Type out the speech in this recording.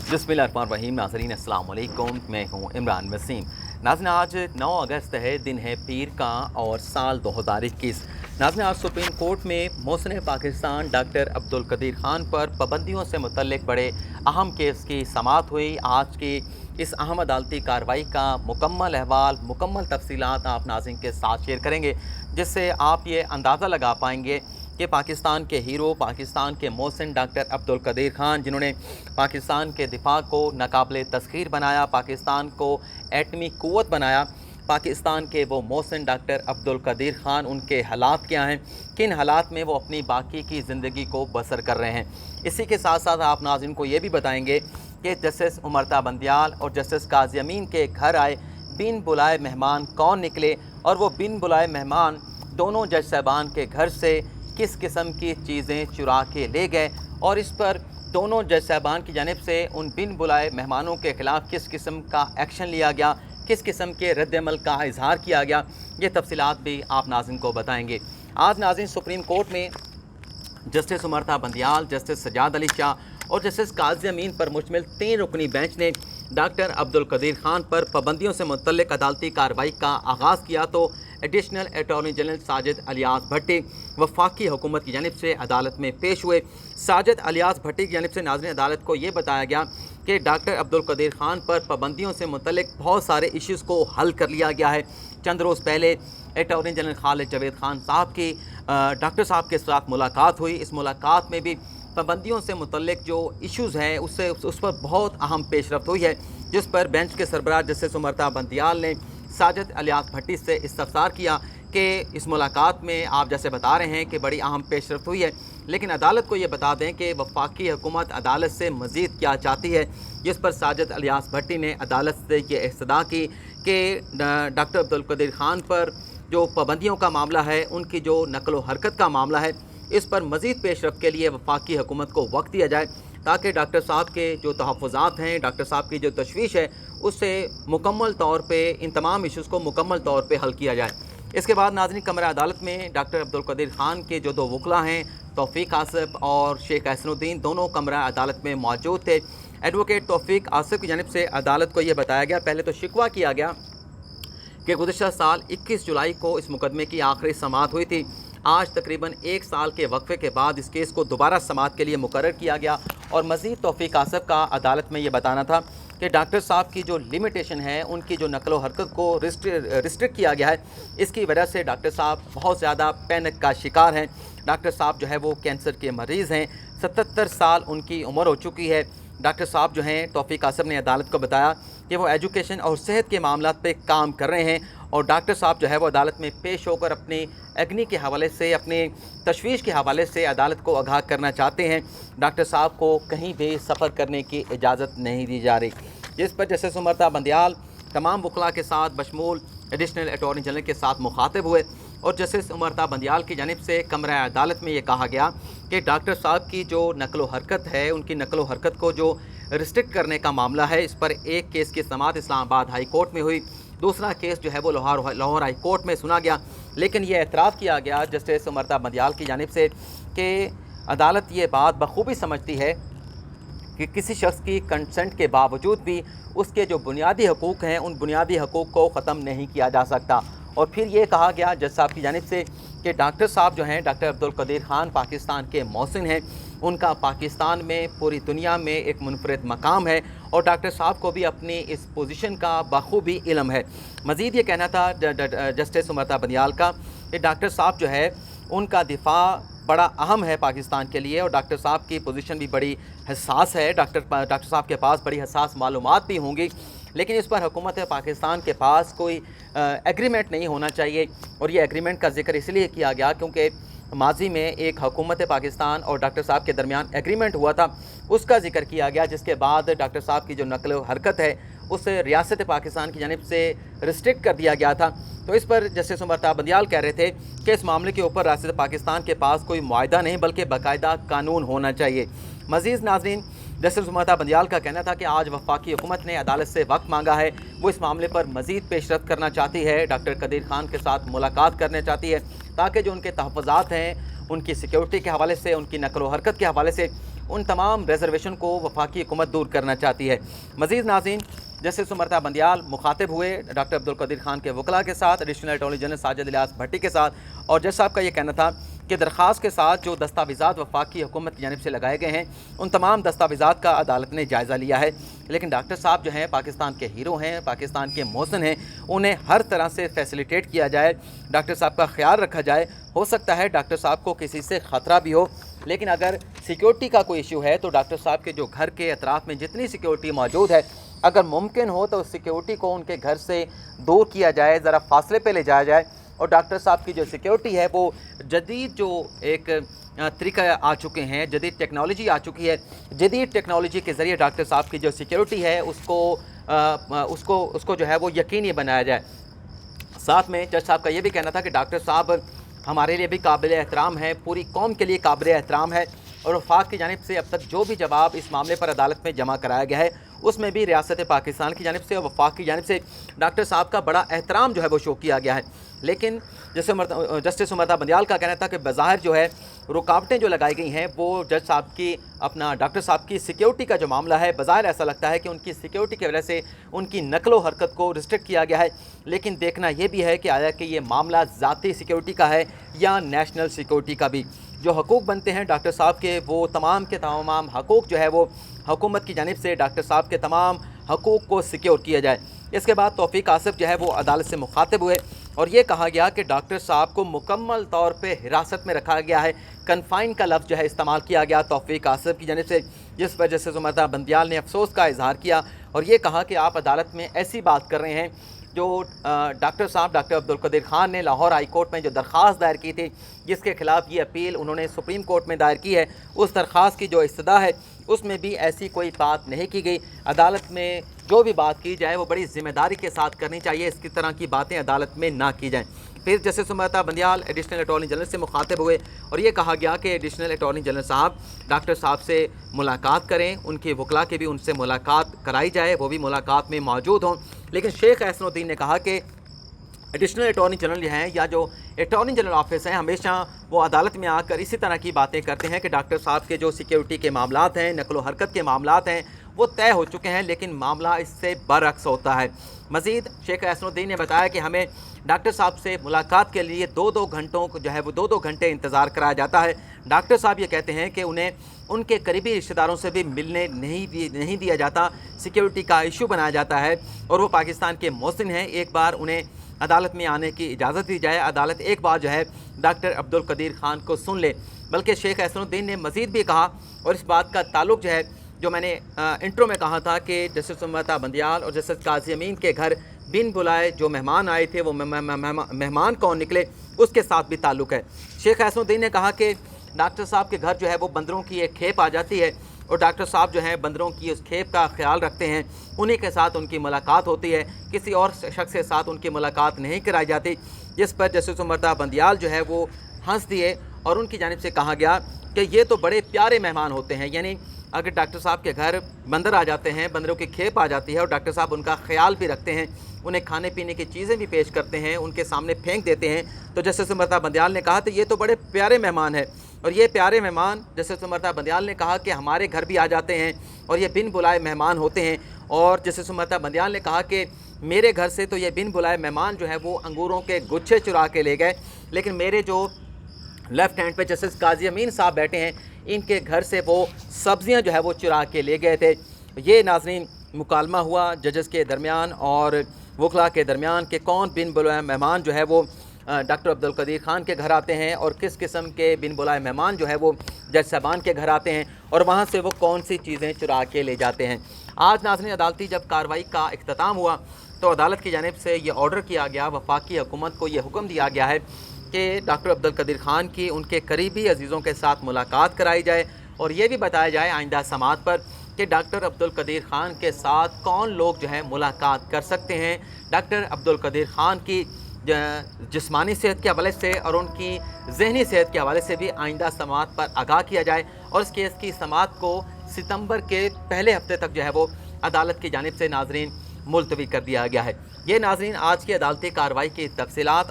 बिस्मिल्लाहिर्रहमानिर्रहीम। नाज़रीन अस्सलाम वालेकुम, मैं हूँ इमरान वसीम। नाज़रीन आज 9 अगस्त है, दिन है पीर का और साल 2021। नाज़रीन आज सुप्रीम कोर्ट में मोहसिन पाकिस्तान डॉक्टर अब्दुल कदीर ख़ान पर पाबंदियों से मुतल्लिक बड़े अहम केस की समाअत हुई। आज की इस अहम अदालती कार्रवाई का मुकम्मल अहवाल, मुकम्मल तफसीलात आप नाज़रीन के साथ शेयर करेंगे, जिससे आप ये अंदाज़ा लगा पाएंगे कि पाकिस्तान के हीरो, पाकिस्तान के मोहसिन डॉक्टर अब्दुल कदीर ख़ान, जिन्होंने पाकिस्तान के दिफा को नाकाबिले तस्खीर बनाया, पाकिस्तान को एटमी क़ुव्वत बनाया, पाकिस्तान के वो मोहसिन डॉक्टर अब्दुल कदीर ख़ान, उनके हालात क्या हैं, किन हालात में वो अपनी बाकी की ज़िंदगी को बसर कर रहे हैं। इसी के साथ साथ आप नाज़रीन को ये भी बताएंगे कि जस्टिस उमरता बंदियाल और जस्टिस काजी अमीन के घर आए बिन बुलाए मेहमान कौन निकले, और वो बिन बुलाए मेहमान दोनों जज साहबान के घर से किस किस्म की चीज़ें चुरा के ले गए, और इस पर दोनों जज साहबान की जानिब से उन बिन बुलाए मेहमानों के ख़िलाफ़ किस किस्म का एक्शन लिया गया, किस किस्म के रद्द-ए-अमल का इजहार किया गया, ये तफसीलात भी आप नाज़रीन को बताएंगे। आज नाज़रीन सुप्रीम कोर्ट में जस्टिस उमरता बंदियाल, जस्टिस सजाद अली शाह और जस्टिस काजी अमीन पर मुश्तमिल 3 रुकनी बेंच ने डॉक्टर अब्दुल कदीर ख़ान पर पाबंदियों से मुतल्लिक अदालती कार्रवाई का आगाज़ किया तो additional attorney general Sajid Ilyas Bhatti वफाकी हुकूमत की जानिब से अदालत में पेश हुए। साजिद अलियास भट्टी की जानिब से नाज़रीन अदालत को ये बताया गया कि डॉक्टर अब्दुल कदीर ख़ान पर पाबंदियों से मुतल्लिक बहुत सारे इश्यूज़ को हल कर लिया गया है। चंद रोज़ पहले अटॉर्नी जनरल खालिद जवेद ख़ान साहब की डॉक्टर साहब के साथ मुलाकात हुई। इस मुलाकात में भी पाबंदियों से मुतल्लिक जो इश्यूज़ हैं उस पर बहुत अहम पेशरफ्त हुई है, जिस पर बेंच के सरबराह जस्टिस उमरता बंदियाल ने साजिद अलियास भट्टी से इस्तफसार किया कि इस मुलाकात में आप जैसे बता रहे हैं कि बड़ी अहम पेशरफ्त हुई है, लेकिन अदालत को ये बता दें कि वफाकी हुकूमत अदालत से मज़ीद क्या चाहती है। जिस पर साजिद अलियास भट्टी ने अदालत से ये इस्तदा की कि डॉक्टर अब्दुल कदीर ख़ान पर जो पाबंदियों का मामला है, उनकी जो नकलो हरकत का मामला है, इस पर मज़ीद पेशरफ्त के लिए वफाकी हुकूमत को वक्त दिया जाए, ताकि डॉक्टर साहब के जो तहफ़्फ़ुज़ात हैं, डॉक्टर साहब की जो तशवीश है, उससे मुकम्मल तौर पे इन तमाम इश्यूज़ को मुकम्मल तौर पे हल किया जाए। इसके बाद नाज़रीन कमरा अदालत में डॉक्टर अब्दुल कदीर ख़ान के जो 2 वकला हैं, तौफ़ीक आसिफ और शेख एहसनुद्दीन, दोनों कमरा अदालत में मौजूद थे। एडवोकेट तौफ़ीक आसिफ की जानिब से अदालत को ये बताया गया, पहले तो शिकवा किया गया कि गुज़िश्ता साल 21 जुलाई को इस मुकदमे की आखिरी समाअत हुई थी। आज तकरीबन 1 साल के वक्फे के बाद इस केस को दोबारा समाअत के लिए मुकर्रर किया गया, और मज़ीद तौफ़ीक आसिफ का अदालत में ये बताना था कि डॉक्टर साहब की जो लिमिटेशन है, उनकी जो नकलो हरकत को रिस्ट्रिक्ट किया गया है, इसकी वजह से डॉक्टर साहब बहुत ज़्यादा पैनिक का शिकार हैं। डॉक्टर साहब जो है वो कैंसर के मरीज़ हैं, 77 साल उनकी उम्र हो चुकी है। डॉक्टर साहब जो हैं, तौफ़ीक आसिफ ने अदालत को बताया कि वो एजुकेशन और सेहत के मामलात पे काम कर रहे हैं, और डॉक्टर साहब जो है वो अदालत में पेश होकर अपनी एग्नी के हवाले से, अपनी तशवीश के हवाले से अदालत को आगाह करना चाहते हैं। डॉक्टर साहब को कहीं भी सफ़र करने की इजाज़त नहीं दी जा रही, जिस पर जस्टिस उमरता बंदियाल तमाम वकला के साथ बशमूल एडिशनल अटॉर्नी जनरल के साथ मुखातिब हुए, और जस्टिस उमरता बंदियाल की जानिब से कमरा अदालत में ये कहा गया कि डॉक्टर साहब की जो नकलो हरकत है, उनकी नकलो हरकत को जो रिस्ट्रिक्ट करने का मामला है, इस पर एक केस की समाअत इस्लामाबाद हाई कोर्ट में हुई, दूसरा केस जो है वो लाहौर हाई कोर्ट में सुना गया। लेकिन ये एतराफ़ किया गया जस्टिस उमरता बंदियाल की जानिब से कि अदालत ये बात बखूबी समझती है कि किसी शख्स की कंसेंट के बावजूद भी उसके जो बुनियादी हकूक़ हैं, उन बुनियादी हकूक़ को ख़त्म नहीं किया जा सकता। और फिर ये कहा गया जज साहब की जानिब से कि डॉक्टर साहब जो हैं, डॉक्टर अब्दुल कदीर ख़ान पाकिस्तान के मोहसिन हैं, उनका पाकिस्तान में पूरी दुनिया में एक मुनफरिद मकाम है, और डॉक्टर साहब को भी अपनी इस पोजीशन का बखूबी इल्म है। मज़ीद ये कहना था जस्टिस उमरता बंदियाल का कि डॉक्टर साहब जो है उनका दिफा बड़ा अहम है पाकिस्तान के लिए, और डॉक्टर साहब की पोजीशन भी बड़ी हसास है। डॉक्टर साहब के पास बड़ी हसास मालूमात भी होंगी, लेकिन इस पर हुकूमत पाकिस्तान के पास कोई एग्रीमेंट नहीं होना चाहिए। और ये एग्रीमेंट का जिक्र इसलिए किया गया क्योंकि माजी में एक हुकूमत पाकिस्तान और डॉक्टर साहब के दरमियान एग्रीमेंट हुआ था, उसका जिक्र किया गया, जिसके बाद डॉक्टर साहब की जो नकल हरकत है उसे रियासत पाकिस्तान की जानिब से रिस्ट्रिक्ट कर दिया गया था। तो इस पर जस्टिस उमरता बंदियाल कह रहे थे कि इस मामले के ऊपर रियासत पाकिस्तान के पास कोई मुआहदा नहीं, बल्कि बाकायदा कानून होना चाहिए। मज़ीद नाज़रीन जस्टिस उमरता बंदियाल का कहना था कि आज वफाकी हुकूमत ने अदालत से वक्त मांगा है, वो इस मामले पर मज़ीद पेशरफ्त करना चाहती है, डॉक्टर कदीर ख़ान के साथ मुलाकात करना चाहती है, ताकि जो उनके तहफ़्फ़ुज़ात हैं, उनकी सिक्योरिटी के हवाले से, उनकी नकल व हरकत के हवाले से उन तमाम रिजर्वेशन को वफाकी हुकूमत दूर करना चाहती है। मज़ीद नाज़रीन, जस्टिस सुमरता बंदियाल मुखातिब हुए डॉक्टर अब्दुल कदीर खान के वकला के साथ, additional attorney general Sajid Ilyas Bhatti के साथ, और जज साहब का ये कहना था कि दरख्वास्त के साथ जो दस्तावेज़ात वफाकी हुकूमत की जानिब से लगाए गए हैं उन तमाम दस्तावेज़ात का अदालत ने जायज़ा लिया है, लेकिन डॉक्टर साहब जो हैं पाकिस्तान के हीरो हैं, पाकिस्तान के मोहसिन हैं, उन्हें हर तरह से फैसिलिटेट किया जाए, डॉक्टर साहब का ख्याल रखा जाए। हो सकता है डॉक्टर साहब को किसी से ख़तरा भी हो, लेकिन अगर सिक्योरिटी का कोई इशू है तो डॉक्टर साहब के जो घर के अतराफ़ में जितनी सिक्योरिटी मौजूद है, अगर मुमकिन हो तो उस सिक्योरिटी को उनके घर से दूर किया जाए, ज़रा फासले पे ले जाया जाए, और डॉक्टर साहब की जो सिक्योरिटी है वो जदीद जो एक तरीका आ चुके हैं, जदीद टेक्नोलॉजी आ चुकी है, जदीद टेक्नोलॉजी के ज़रिए डॉक्टर साहब की जो सिक्योरिटी है उसको जो है वो यकीनी बनाया जाए। साथ में जज साहब का ये भी कहना था कि डॉक्टर साहब हमारे लिए भी काबिल एहतराम है, पूरी कौम के लिए काबिल एहतराम है, और वफाक की जानिब से अब तक जो भी जवाब इस मामले पर अदालत में जमा कराया गया है उसमें भी रियासत पाकिस्तान की जानिब से और वफाक की जानिब से डॉक्टर साहब का बड़ा एहतराम जो है वो शो किया गया है। लेकिन जैसे जस्टिस सुमरता बंदियाल का कहना था कि बज़ाहिर जो है रुकावटें जो लगाई गई हैं वो जज साहब की अपना डॉक्टर साहब की सिक्योरिटी का जो मामला है, बज़ाहिर ऐसा लगता है कि उनकी सिक्योरिटी की वजह से उनकी नकलो हरकत को रिस्ट्रिक्ट किया गया है, लेकिन देखना ये भी है कि आया कि ये मामला ज़ाती सिक्योरिटी का है या नेशनल सिक्योरिटी का भी। जो हकूक़ बनते हैं डॉक्टर साहब के, वो तमाम के तमाम हकूक़ जो है वो हुकूमत की जानिब से डॉक्टर साहब के तमाम हकूक़ को सिक्योर किया जाए। इसके बाद तौफ़ीक आसिफ जो है वो अदालत से मुखातिब हुए और ये कहा गया कि डॉक्टर साहब को मुकम्मल तौर पे हिरासत में रखा गया है। कन्फाइन का लफ्ज़ जो है इस्तेमाल किया गया तौफ़ीक आसिफ की जानिब से, जिस वजह से सुमरता बंदियाल ने अफसोस का इजहार किया और ये कहा कि आप अदालत में ऐसी बात कर रहे हैं जो डॉक्टर साहब डॉक्टर अब्दुल कदीर खान ने लाहौर हाई कोर्ट में जो दरख्वास्त दायर की थी, जिसके खिलाफ ये अपील उन्होंने सुप्रीम कोर्ट में दायर की है, उस दरख्वास्त की जो इस्तदा है उसमें भी ऐसी कोई बात नहीं की गई। अदालत में जो भी बात की जाए वो बड़ी ज़िम्मेदारी के साथ करनी चाहिए, इसकी तरह की बातें अदालत में ना की जाएँ। फिर जस्टिस सुमरता बंदियाल एडिशनल अटॉर्नी जनरल से मुखातिब हुए और ये कहा गया कि एडिशनल अटॉर्नी जनरल साहब डॉक्टर साहब से मुलाकात करें, उनके वकला की भी उनसे मुलाकात कराई जाए, वो भी मुलाकात में मौजूद हों। लेकिन शेख एहसनुद्दीन ने कहा कि एडिशनल अटॉर्नी जनरल जो हैं या जो अटॉर्नी जनरल ऑफिस हैं, हमेशा वो अदालत में आकर इसी तरह की बातें करते हैं कि डॉक्टर साहब के जो सिक्योरिटी के मामलात हैं, नकलो हरकत के मामलात हैं, वो तय हो चुके हैं, लेकिन मामला इससे बरअक्स होता है। मज़ीद शेख एहसनुद्दीन ने बताया कि हमें डॉक्टर साहब से मुलाकात के लिए 2-2 घंटों को जो है वो 2-2 घंटे इंतज़ार कराया जाता है। डॉक्टर साहब ये कहते हैं कि उन्हें उनके करीबी रिश्तेदारों से भी मिलने नहीं दिया जाता, सिक्योरिटी का इशू बनाया जाता है और वो पाकिस्तान के मोहसिन हैं। एक बार उन्हें अदालत में आने की इजाज़त दी जाए, अदालत एक बार जो है डॉक्टर अब्दुल कदीर खान को सुन ले। बल्कि शेख एहसनुद्दीन ने मज़ीद भी कहा और इस बात का ताल्लुक़ जो है जो मैंने इंट्रो में कहा था कि जस्टिस सुमरता बंदियाल और जस्टिस काजी अमीन के घर बिन बुलाए जो मेहमान आए थे वो मेहमान कौन निकले उसके साथ भी ताल्लुक़ है। शेख एहसनुद्दीन ने कहा कि डॉक्टर साहब के घर जो है वो बंदरों की एक खेप आ जाती है और डॉक्टर साहब जो हैं बंदरों की उस खेप का ख्याल रखते हैं, उन्हीं के साथ उनकी मुलाकात होती है, किसी और शख्स के साथ उनकी मुलाकात नहीं कराई जाती। जिस पर जस्टिस सुमरता बंदियाल जो है वो हंस दिए और उनकी जानिब से कहा गया कि ये तो बड़े प्यारे मेहमान होते हैं, यानी अगर डॉक्टर साहब के घर बंदर आ जाते हैं, बंदरों की खेप आ जाती है और डॉक्टर साहब उनका ख्याल भी रखते हैं, उन्हें खाने पीने की चीज़ें भी पेश करते हैं, उनके सामने फेंक देते हैं, तो जस्टिस सुमरता बंदियाल ने कहा तो ये तो बड़े प्यारे मेहमान हैं। और ये प्यारे मेहमान जस्टिस सुमरता बंदियाल ने कहा कि हमारे घर भी आ जाते हैं और ये बिन बुलाए मेहमान होते हैं। और जस्टिस सुमरता बंदियाल ने कहा कि मेरे घर से तो ये बिन बुलाए मेहमान जो है वो अंगूरों के गुच्छे चुरा के ले गए, लेकिन मेरे जो लेफ़्ट हैंड पे जस्टिस काजी अमीन साहब बैठे हैं, इनके घर से वो सब्ज़ियां जो है वो चुरा के ले गए थे। ये नाज़रीन मुकालमा हुआ जजेस के दरमियान और वकला के दरमियान कि कौन बिन बुलाए मेहमान जो है वो डॉक्टर अब्दुल कदीर खान के घर आते हैं और किस किस्म के बिन बुलाए मेहमान जो है वो जज साहबान के घर आते हैं और वहाँ से वो कौन सी चीज़ें चुरा के ले जाते हैं। आज नाज़रीन अदालती जब कार्रवाई का इख्तिताम हुआ तो अदालत की जानिब से ये ऑर्डर किया गया, वफाकी हुकूमत को ये हुक्म दिया गया है कि डॉक्टर अब्दुल कदीर खान की उनके करीबी अजीज़ों के साथ मुलाकात कराई जाए और ये भी बताया जाए आइंदा समात पर कि डॉक्टर अब्दुल कदीर खान के साथ कौन लोग जो है मुलाकात कर सकते हैं। डॉक्टर अब्दुल कदीर खान की जिस्मानी सेहत के हवाले से और उनकी जहनी सेहत के हवाले से भी आइंदा समात पर आगाह किया जाए और इस केस की समात को सितंबर के पहले हफ्ते तक जो है वो अदालत की जानिब से नाज़रीन मुलतवी कर दिया गया है। ये नाज़रीन आज की अदालती कार्रवाई की तफसीलात।